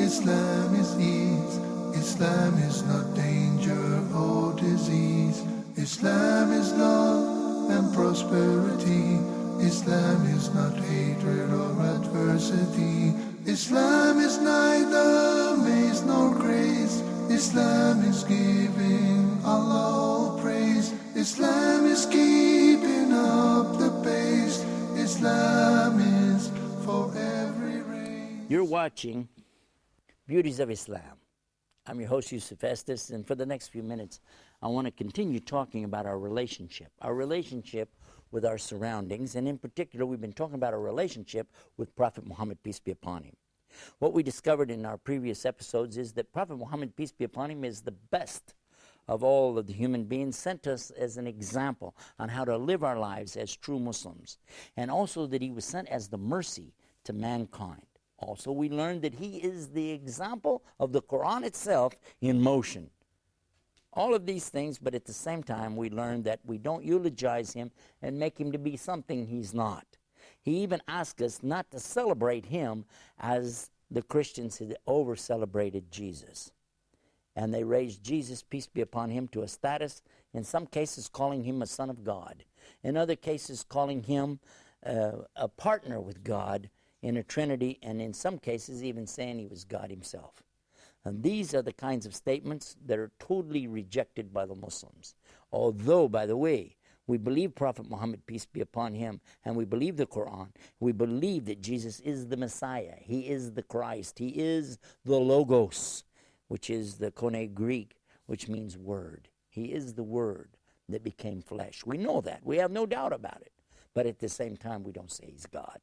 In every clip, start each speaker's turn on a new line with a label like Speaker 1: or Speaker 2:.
Speaker 1: Islam is ease. Islam is not danger or disease. Islam is love and prosperity. Islam is not hatred or adversity. Islam is neither maze nor grace. Islam is giving Allah all praise. Islam is keeping up the pace. Islam is for every race.
Speaker 2: You're watching Beauties of Islam. I'm your host, Yusuf Estes, and for the next few minutes, I want to continue talking about our relationship with our surroundings, and in particular, we've been talking about our relationship with Prophet Muhammad, peace be upon him. What we discovered in our previous episodes is that Prophet Muhammad, peace be upon him, is the best of all of the human beings, sent us as an example on how to live our lives as true Muslims, and also that he was sent as the mercy to mankind. Also, we learned that he is the example of the Quran itself in motion. All of these things, but at the same time, we learned that we don't eulogize him and make him to be something he's not. He even asked us not to celebrate him as the Christians had over-celebrated Jesus. And they raised Jesus, peace be upon him, to a status, in some cases calling him a son of God. In other cases calling him a partner with God in a Trinity, and in some cases even saying he was God himself. And these are the kinds of statements that are totally rejected by the Muslims. Although, by the way, we believe Prophet Muhammad, peace be upon him, and we believe the Quran. We believe that Jesus is the Messiah. He is the Christ. He is the Logos, which is the Koine Greek, which means word. He is the word that became flesh. We know that. We have no doubt about it. But at the same time, we don't say he's God.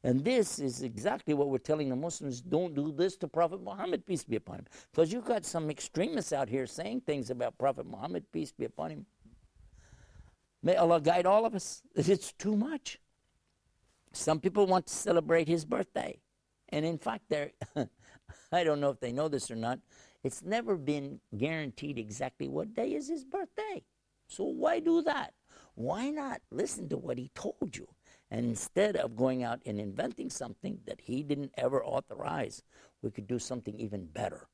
Speaker 2: And this is exactly what we're telling the Muslims. Don't do this to Prophet Muhammad, peace be upon him. Because you've got some extremists out here saying things about Prophet Muhammad, peace be upon him. May Allah guide all of us. It's too much. Some people want to celebrate his birthday. And in fact, I don't know if they know this or not, it's never been guaranteed exactly what day is his birthday. So why do that? Why not listen to what he told you? And instead of going out and inventing something that he didn't ever authorize, we could do something even better.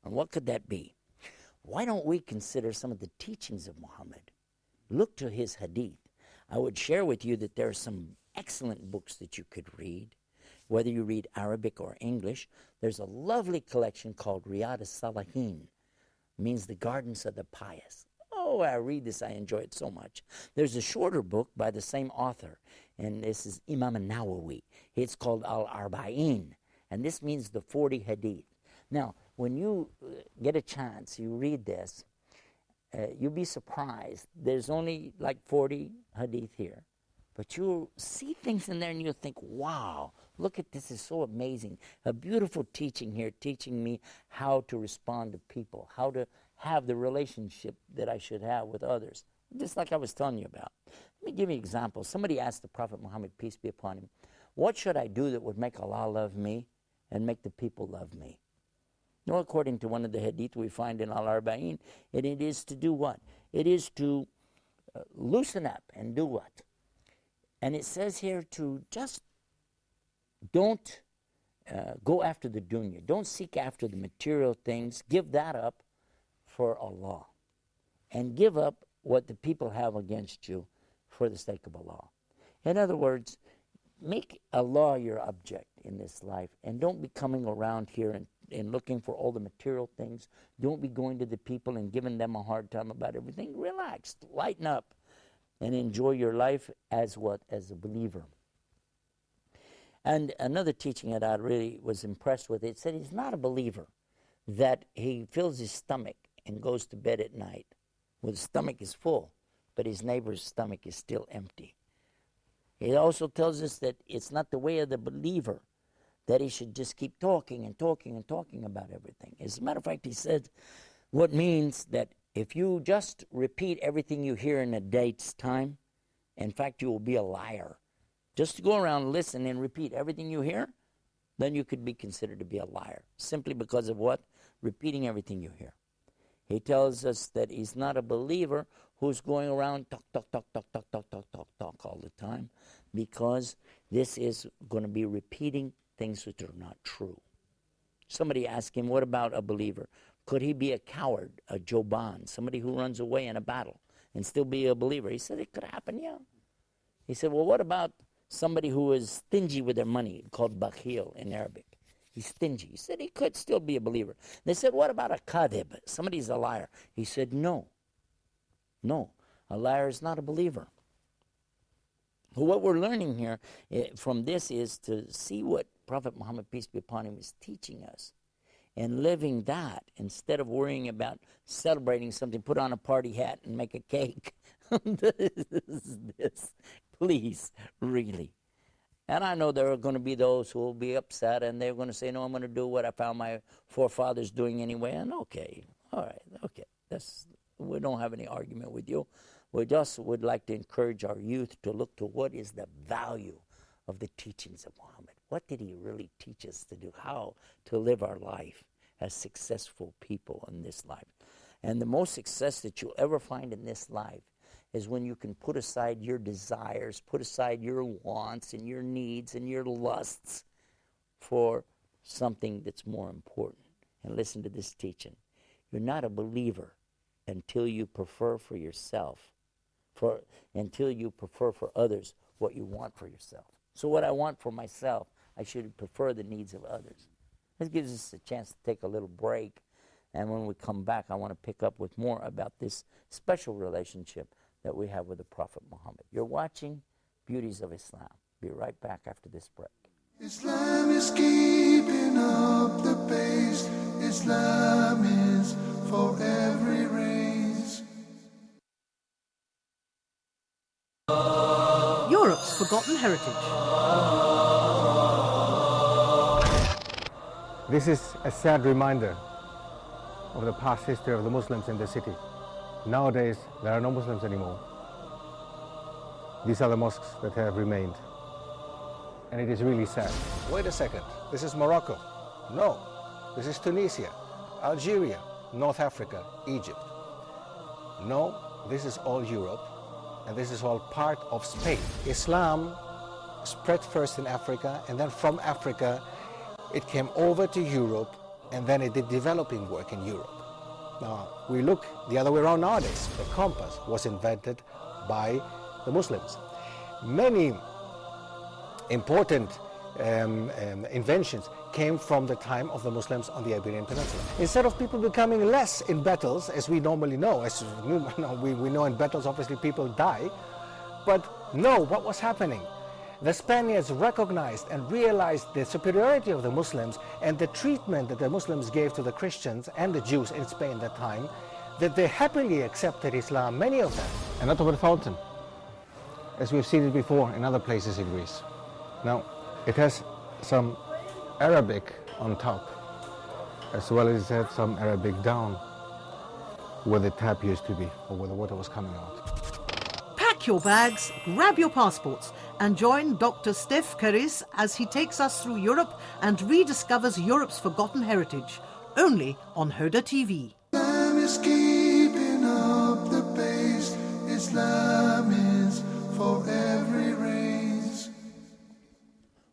Speaker 2: And what could that be? Why don't we consider some of the teachings of Muhammad? Look to his hadith. I would share with you that there are some excellent books that you could read. Whether you read Arabic or English, there's a lovely collection called Riyadh as-Salihin. Means the gardens of the pious. Oh, I read this, I enjoy it so much. There's a shorter book by the same author, and this is Imam al-Nawawi. It's called Al-Arba'in, and this means the 40 hadith. Now, when you get a chance, you read this, you'll be surprised. There's only like 40 hadith here, but you'll see things in there and you'll think, wow, look at this, is so amazing. A beautiful teaching here, teaching me how to respond to people, how to have the relationship that I should have with others, just like I was telling you about. Let me give you an example. Somebody asked the Prophet Muhammad, peace be upon him, what should I do that would make Allah love me and make the people love me? You know, according to one of the hadith we find in Al-Arba'in, it is to do what? It is to loosen up and do what? And it says here to just don't go after the dunya. Don't seek after the material things. Give that up for Allah. And give up what the people have against you for the sake of Allah. In other words, make Allah your object in this life, and don't be coming around here and looking for all the material things. Don't be going to the people and giving them a hard time about everything. Relax, lighten up, and enjoy your life as what? As a believer. And another teaching that I really was impressed with, it said he's not a believer, that he fills his stomach and goes to bed at night. Well, his stomach is full, but his neighbor's stomach is still empty. It also tells us that it's not the way of the believer, that he should just keep talking and talking and talking about everything. As a matter of fact, he said, what means that if you just repeat everything you hear in a day's time, in fact, you will be a liar. Just to go around, listen, and repeat everything you hear, then you could be considered to be a liar. Simply because of what? Repeating everything you hear. He tells us that he's not a believer who's going around talk all the time, because this is going to be repeating things which are not true. Somebody asked him, what about a believer? Could he be a coward, a Joban, somebody who runs away in a battle and still be a believer? He said it could happen, yeah. He said, well, what about somebody who is stingy with their money, called bakhil in Arabic? He's stingy. He said he could still be a believer. They said, what about a kadhib? Somebody's a liar. He said, no. No, a liar is not a believer. Well, what we're learning here from this is to see what Prophet Muhammad, peace be upon him, is teaching us. And living that instead of worrying about celebrating something, put on a party hat and make a cake. this, please, really. And I know there are going to be those who will be upset and they're going to say, no, I'm going to do what I found my forefathers doing anyway. And okay, all right, okay. We don't have any argument with you. We just would like to encourage our youth to look to what is the value of the teachings of Muhammad. What did he really teach us to do? How to live our life as successful people in this life. And the most success that you'll ever find in this life is when you can put aside your desires, put aside your wants and your needs and your lusts for something that's more important. And listen to this teaching. You're not a believer until you prefer for yourself, until you prefer for others what you want for yourself. So what I want for myself, I should prefer the needs of others. This gives us a chance to take a little break. And when we come back, I want to pick up with more about this special relationship that we have with the Prophet Muhammad. You're watching Beauties of Islam. Be right back after this break.
Speaker 1: Islam is keeping up the pace. Islam is for every race.
Speaker 3: Europe's forgotten heritage.
Speaker 4: This is a sad reminder of the past history of the Muslims in the city. Nowadays, there are no Muslims anymore. These are the mosques that have remained. And it is really sad. Wait a second, this is Morocco. No, this is Tunisia, Algeria, North Africa, Egypt. No, this is all Europe, and this is all part of Spain. Islam spread first in Africa, and then from Africa, it came over to Europe, and then it did developing work in Europe. Now, we look the other way around nowadays. The compass was invented by the Muslims. Many important inventions came from the time of the Muslims on the Iberian Peninsula. Instead of people becoming less in battles, as we normally know, as we know in battles obviously people die, but no, what was happening? The Spaniards recognized and realized the superiority of the Muslims and the treatment that the Muslims gave to the Christians and the Jews in Spain at that time, that they happily accepted Islam, many of them. And not over the fountain, as we've seen it before in other places in Greece. Now, it has some Arabic on top, as well as it had some Arabic down, where the tap used to be, or where the water was coming out.
Speaker 3: Pack your bags, grab your passports, and join Dr. Steph Keris as he takes us through Europe and rediscovers Europe's forgotten heritage, only on Hoda TV.
Speaker 1: Islam is keeping up the pace. Islam is for every race.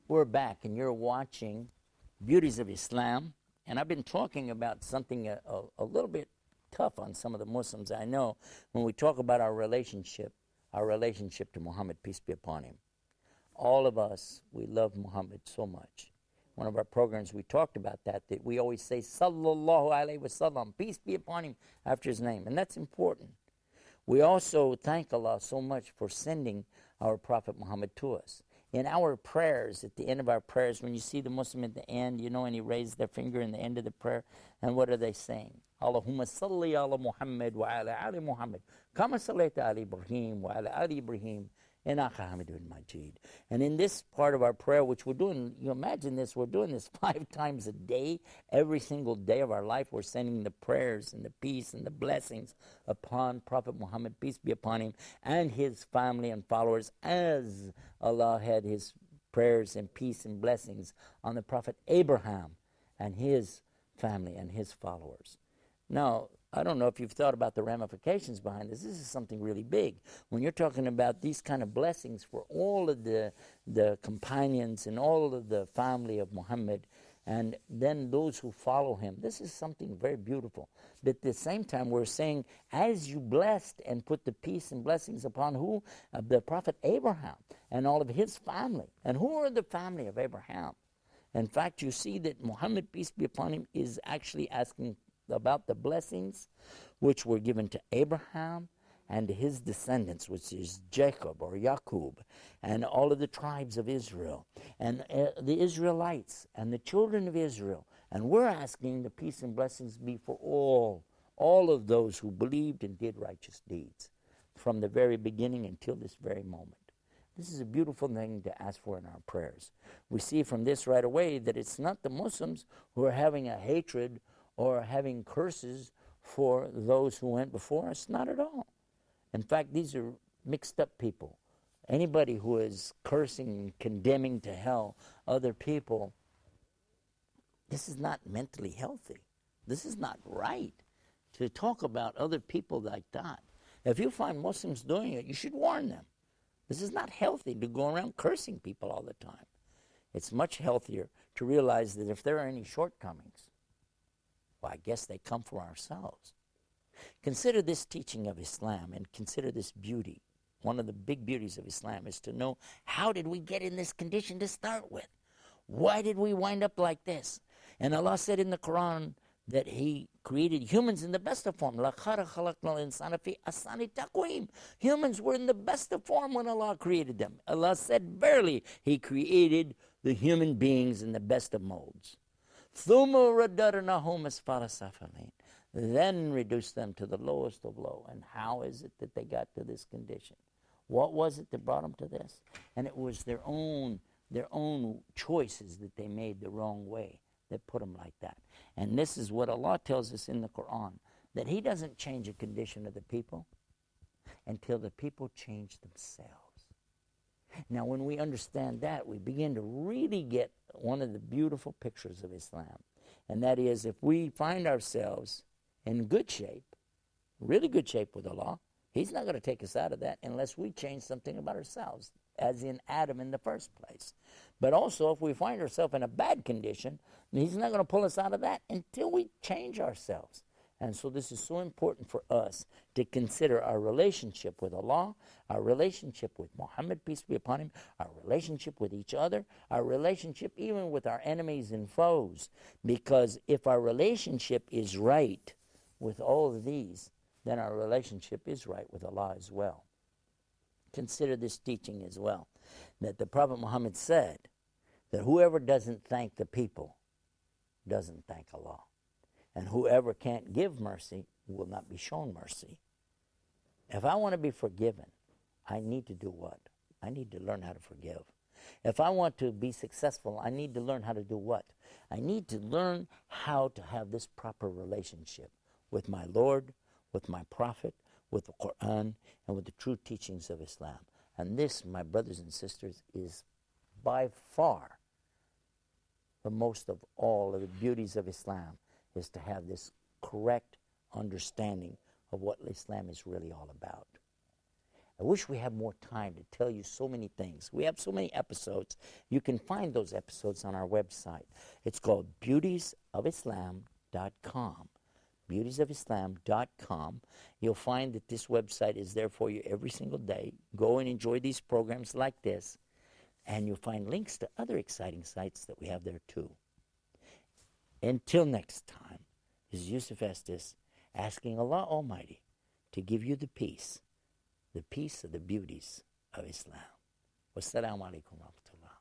Speaker 2: We're back, and you're watching Beauties of Islam. And I've been talking about something a little bit tough on some of the Muslims I know when we talk about our relationship to Muhammad, peace be upon him. All of us, we love Muhammad so much. One of our programs, we talked about that we always say, Sallallahu Alaihi Wasallam, peace be upon him, after his name. And that's important. We also thank Allah so much for sending our Prophet Muhammad to us. In our prayers, at the end of our prayers, when you see the Muslim at the end, and he raised their finger in the end of the prayer, and what are they saying? Allahumma salli ala Muhammad wa ala ali Muhammad, kama sallaita ala Ibrahim wa ala ali Ibrahim, innaka hamidun majid. And in this part of our prayer, which we're doing, you imagine this, we're doing this 5 times a day, every single day of our life, we're sending the prayers and the peace and the blessings upon Prophet Muhammad, peace be upon him, and his family and followers, as Allah had his prayers and peace and blessings on the Prophet Abraham and his family and his followers. Now, I don't know if you've thought about the ramifications behind this. This is something really big. When you're talking about these kind of blessings for all of the companions and all of the family of Muhammad, and then those who follow him. This is something very beautiful. But at the same time, we're saying, as you blessed and put the peace and blessings upon who? The prophet Abraham and all of his family. And who are the family of Abraham? In fact, you see that Muhammad, peace be upon him, is actually asking about the blessings which were given to Abraham and his descendants, which is Jacob or Yaqub, and all of the tribes of Israel, and the Israelites, and the children of Israel. And we're asking the peace and blessings be for all of those who believed and did righteous deeds, from the very beginning until this very moment. This is a beautiful thing to ask for in our prayers. We see from this right away that it's not the Muslims who are having a hatred or having curses for those who went before us. Not at all. In fact, these are mixed up people. Anybody who is cursing and condemning to hell other people, this is not mentally healthy. This is not right to talk about other people like that. If you find Muslims doing it, you should warn them. This is not healthy to go around cursing people all the time. It's much healthier to realize that if there are any shortcomings, well, I guess they come from ourselves. Consider this teaching of Islam and consider this beauty. One of the big beauties of Islam is to know, how did we get in this condition to start with? Why did we wind up like this? And Allah said in the Quran that He created humans in the best of form. Humans were in the best of form when Allah created them. Allah said, verily, He created the human beings in the best of molds. Then reduce them to the lowest of low. And how is it that they got to this condition? What was it that brought them to this? And it was their own choices that they made the wrong way that put them like that. And this is what Allah tells us in the Quran, that He doesn't change a condition of the people until the people change themselves. Now, when we understand that, we begin to really get one of the beautiful pictures of Islam. And that is, if we find ourselves in good shape, really good shape with Allah, He's not going to take us out of that unless we change something about ourselves, as in Adam in the first place. But also, if we find ourselves in a bad condition, He's not going to pull us out of that until we change ourselves. And so this is so important for us to consider our relationship with Allah, our relationship with Muhammad, peace be upon him, our relationship with each other, our relationship even with our enemies and foes. Because if our relationship is right with all of these, then our relationship is right with Allah as well. Consider this teaching as well, that the Prophet Muhammad said that whoever doesn't thank the people doesn't thank Allah. And whoever can't give mercy will not be shown mercy. If I want to be forgiven, I need to do what? I need to learn how to forgive. If I want to be successful, I need to learn how to do what? I need to learn how to have this proper relationship with my Lord, with my Prophet, with the Quran, and with the true teachings of Islam. And this, my brothers and sisters, is by far the most of all of the beauties of Islam, is to have this correct understanding of what Islam is really all about. I wish we had more time to tell you so many things. We have so many episodes. You can find those episodes on our website. It's called beautiesofislam.com. beautiesofislam.com. You'll find that this website is there for you every single day. Go and enjoy these programs like this, and you'll find links to other exciting sites that we have there too. Until next time, this is Yusuf Estes asking Allah Almighty to give you the peace of the beauties of Islam. Wassalamu alaikum wa rahmatullah.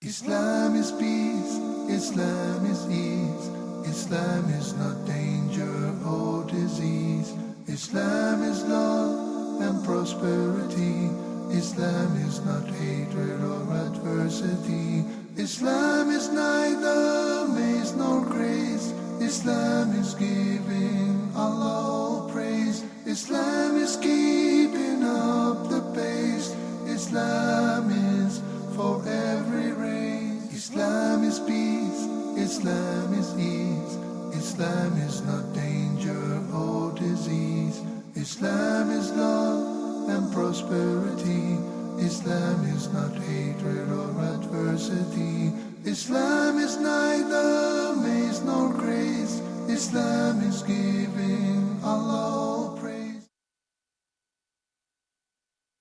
Speaker 1: Islam is peace, Islam is ease, Islam is not danger or disease. Islam is love and prosperity. Islam is not hatred or adversity. Islam is neither maze nor grace. Islam is giving Allah praise. Islam is keeping up the pace. Islam is for every race. Islam is peace. Islam is ease. Islam is not danger or disease. Islam is love and prosperity. Islam is not hatred or adversity. Islam is neither maze nor grace. Islam is giving